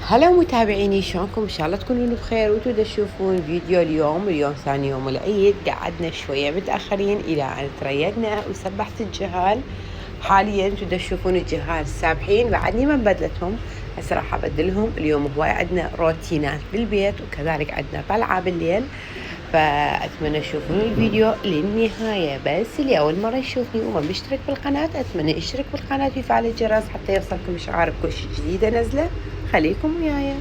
هلا متابعيني، شلونكم؟ ان شاء الله تكونون بخير وانتم تشوفون فيديو اليوم ثاني يوم العيد. قعدنا شويه متاخرين الى ان تريقنا وسبحت الجهال. حاليا انتم تشوفون الجهال سابحين، بعدني ما بدلتهم، هسه راح ابدلهم. اليوم هواي عندنا روتينات بالبيت وكذلك عندنا طلعه بالليل، فأتمنى تشوفون الفيديو للنهاية. بس اللي أول مرة يشوفني وما بيشترك بالقناة أتمنى يشترك بالقناة ويفعل الجرس حتى يوصلكم إشعار بكل شيء جديد أنزله. خليكم وياي.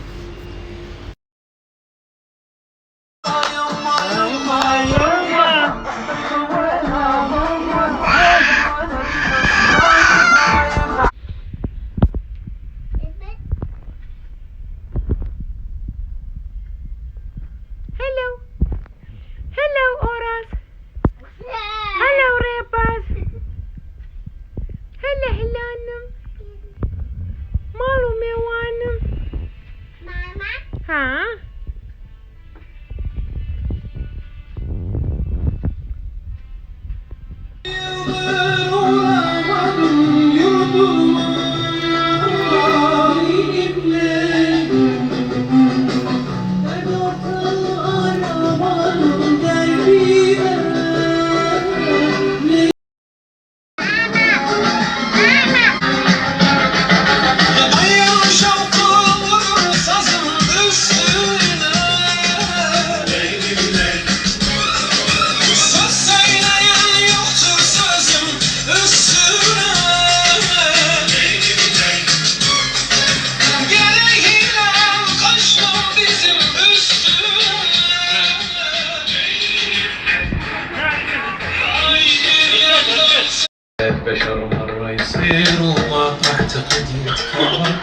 بشر مرة يصير وما أعتقد يتكرر،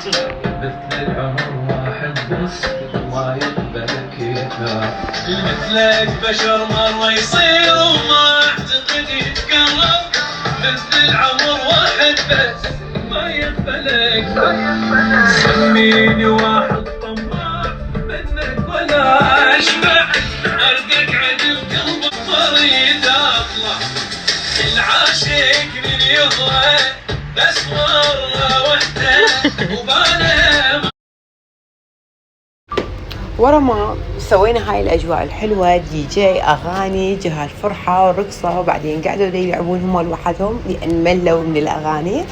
مثل العمر واحد بس ما يقبلك يكرر. مثلك بشر مرة يصير وما أعتقد يتكرر، مثل العمر واحد بس ما يقبلك. سميني واحد طماع منك ولا أشبع، أرقك عدل قلبك مريد أطلع العاشق من يضوى بس مرة وحدة وبانا. ورا ما سوينا هاي الأجواء الحلوة، دي جي أغاني جهال فرحة ورقصة، وبعدين قعدوا يلعبون هم لوحدهم لأن ملوا من الأغاني.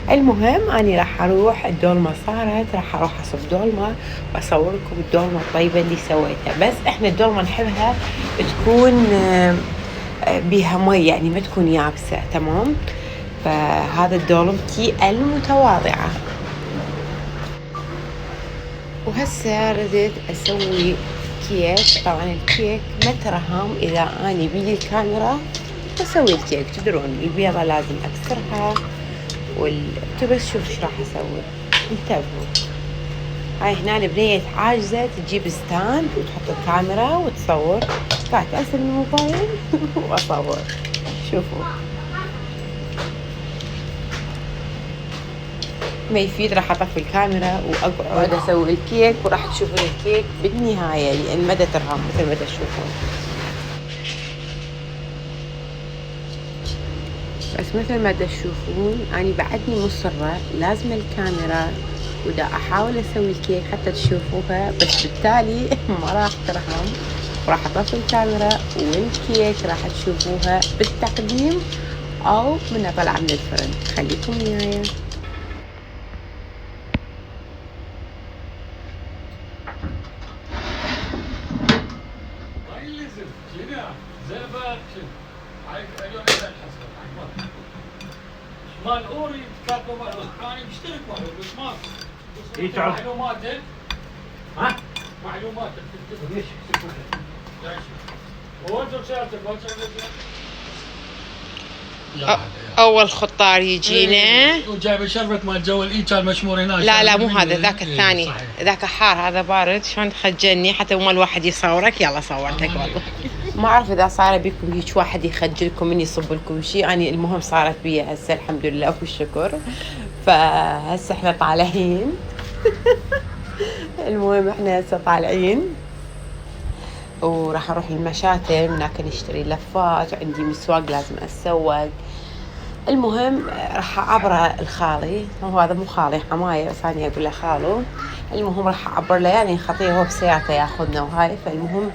المهم أنا راح أروح الدولمة، صارت راح أروح أصب دولمة وأصور لكم الدولمة الطيبة اللي سويتها. بس إحنا الدولمة نحبها تكون بيها مي، يعني ما تكون يابسة، تمام؟ فهذا الدولمتي المتواضعة. وهسه ردت أسوي كيك. طبعا الكيك ما ترهام إذا أني بيدي الكاميرا بسوي الكيك، تدرون البيضة لازم أكسرها بس شوف ايش راح أسوي، انتبهوا. هاي هنا البنية عاجزة تجيب ستاند وتحط الكاميرا وتصور، قاعد أرسل الموبايل وأصور. شوفوا ما يفيد، راح أطفي الكاميرا وأقعد أسوي الكيك، وراح تشوفون الكيك بالنهاية لأن مدى ترهام مثل ما تشوفون. بس مثل ما تشوفون أنا بعدني مصرة لازم الكاميرا، ودا أحاول أسوي الكيك حتى تشوفوها، بس بالتالي ما راح ترهام، وراح أطفي الكاميرا والكيك راح تشوفوها بالتقديم أو من طلع من الفرن. خليكم وياي. مال اوري تكاتبوا انا مشترك معه بس ما معلوماتك، ها معلوماتك تكتبها ليش أول خطار يجينا وجايب شربت مال جو الاي كان مشمور هناك. لا مو هذا، ذاك الثاني، ذاك حار هذا بارد. شلون تخجلني حتى مو الواحد يصورك. يلا صورتك والله. ما أعرف إذا صار بيكم هيك واحد يخجلكم من يصب لكم شيء، يعني المهم صارت بي هسه الحمد لله والشكر. فهسه احنا طالعين. المهم احنا هسه طالعين وراح اروح المشاتل، هناك نشتري لفات، وعندي مسواق لازم اتسوق. المهم راح عبره الخالي، هو هذا مو خالي حماية بس أنا أقول له خالو، المهم راح اعبر له يعني خطيه هو بسيارته ياخذنا وهاي. فالمهم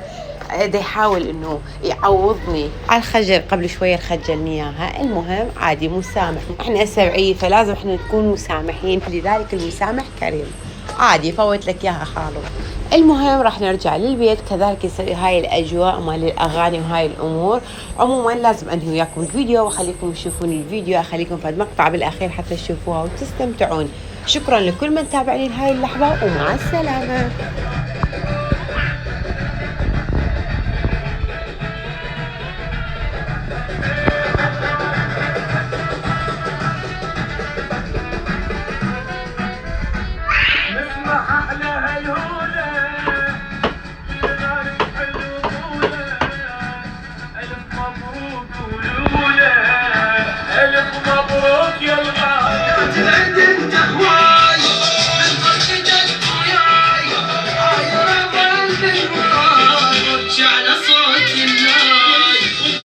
دا يحاول انه يعوضني على الخجل، قبل شويه خجلني اياها. المهم عادي مسامح، احنا هسه بعيد فلازم احنا نكون مسامحين، لذلك المسامح كريم. عادي فوت لك اياها خالو. المهم راح نرجع للبيت، كذلك يصير هاي الاجواء مال الاغاني وهاي الامور. عموما لازم انهي وياكم الفيديو واخليكم تشوفون الفيديو، اخليكم في المقطع بالاخير حتى تشوفوها وتستمتعون. شكرا لكل من تابعني لهاي اللحظه ومع السلامه.